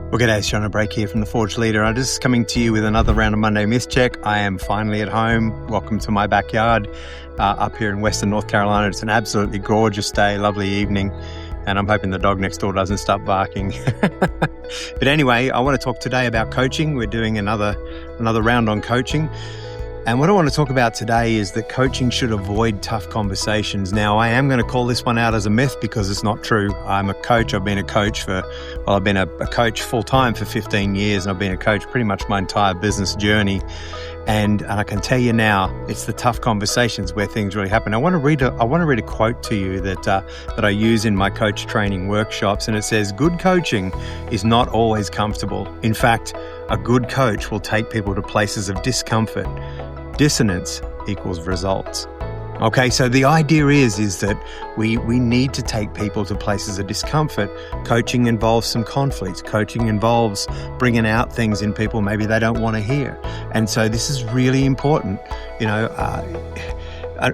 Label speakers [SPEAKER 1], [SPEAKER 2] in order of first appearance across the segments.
[SPEAKER 1] Well, g'day, it's Jono Brake here from The Forge Leader. I'm just coming to you with another round of Monday Myth Check. I am finally at home. Welcome to my backyard up here in Western North Carolina. It's an absolutely gorgeous day, lovely evening, and I'm hoping the dog next door doesn't stop barking. But anyway, I want to talk today about coaching. We're doing another round on coaching. And what I want to talk about today is that coaching should avoid tough conversations. Now, I am going to call this one out as a myth because it's not true. I'm a coach. I've been a coach I've been a coach full-time for 15 years, and I've been a coach pretty much my entire business journey. And I can tell you now, it's the tough conversations where things really happen. I want to read a quote to you that I use in my coach training workshops, and it says, "Good coaching is not always comfortable. In fact, a good coach will take people to places of discomfort. Dissonance equals results." Okay, so the idea is that we need to take people to places of discomfort. Coaching involves some conflict. Coaching involves bringing out things in people maybe they don't want to hear. And so this is really important.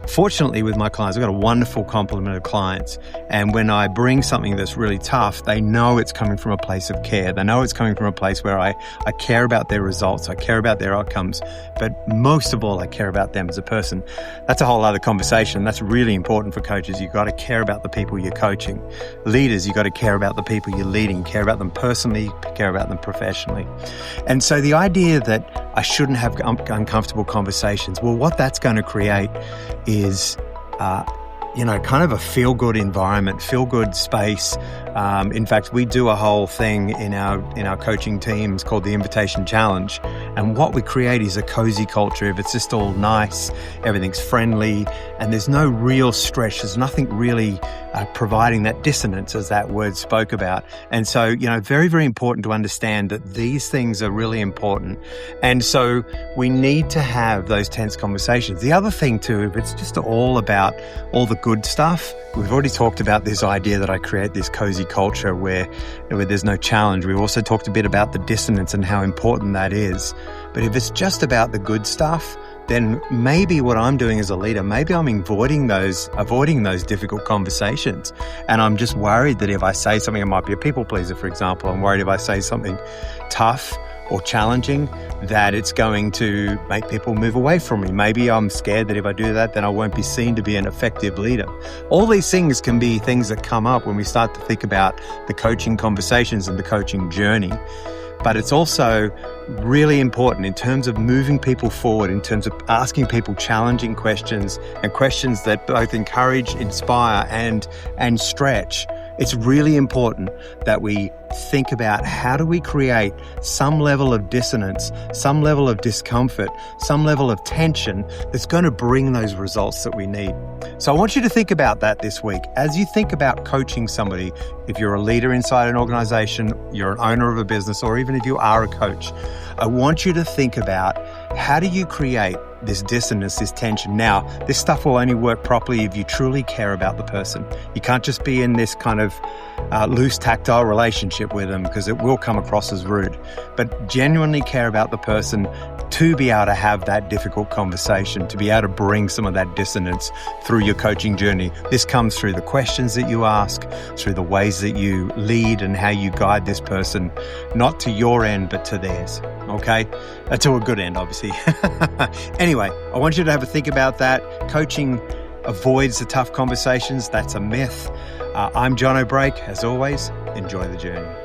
[SPEAKER 1] Fortunately, with my clients, I've got a wonderful complement of clients. And when I bring something that's really tough, they know it's coming from a place of care. They know it's coming from a place where I care about their results. I care about their outcomes. But most of all, I care about them as a person. That's a whole other conversation. That's really important for coaches. You've got to care about the people you're coaching. Leaders, you've got to care about the people you're leading. Care about them personally, care about them professionally. And so the idea that I shouldn't have uncomfortable conversations, well, what that's going to create is, kind of a feel-good environment, feel-good space. In fact, we do a whole thing in our coaching teams called the Invitation Challenge. And what we create is a cozy culture. If it's just all nice, everything's friendly, and there's no real stretch, there's nothing really providing that dissonance as that word spoke about. And so, very, very important to understand that these things are really important. And so we need to have those tense conversations. The other thing too, if it's just all about all the good stuff, we've already talked about this idea that I create this cozy culture where there's no challenge. We've also talked a bit about the dissonance and how important that is. But if it's just about the good stuff, then maybe what I'm doing as a leader, maybe I'm avoiding those difficult conversations. And I'm just worried that if I say something, it might be a people pleaser, for example. I'm worried if I say something tough or challenging, that it's going to make people move away from me. Maybe I'm scared that if I do that, then I won't be seen to be an effective leader. All these things can be things that come up when we start to think about the coaching conversations and the coaching journey. But it's also really important in terms of moving people forward, in terms of asking people challenging questions and questions that both encourage, inspire, and stretch. It's really important that we think about how do we create some level of dissonance, some level of discomfort, some level of tension that's going to bring those results that we need. So I want you to think about that this week. As you think about coaching somebody, if you're a leader inside an organization, you're an owner of a business, or even if you are a coach, I want you to think about how do you create this dissonance, this tension. Now, this stuff will only work properly if you truly care about the person. You can't just be in this kind of loose, tactile relationship with them, because it will come across as rude. But genuinely care about the person to be able to have that difficult conversation, to be able to bring some of that dissonance through your coaching journey. This comes through the questions that you ask, through the ways that you lead and how you guide this person, not to your end, but to theirs. Okay? To a good end, obviously. Anyway, I want you to have a think about that. Coaching avoids the tough conversations. That's a myth. I'm Jono Brake. As always, enjoy the journey.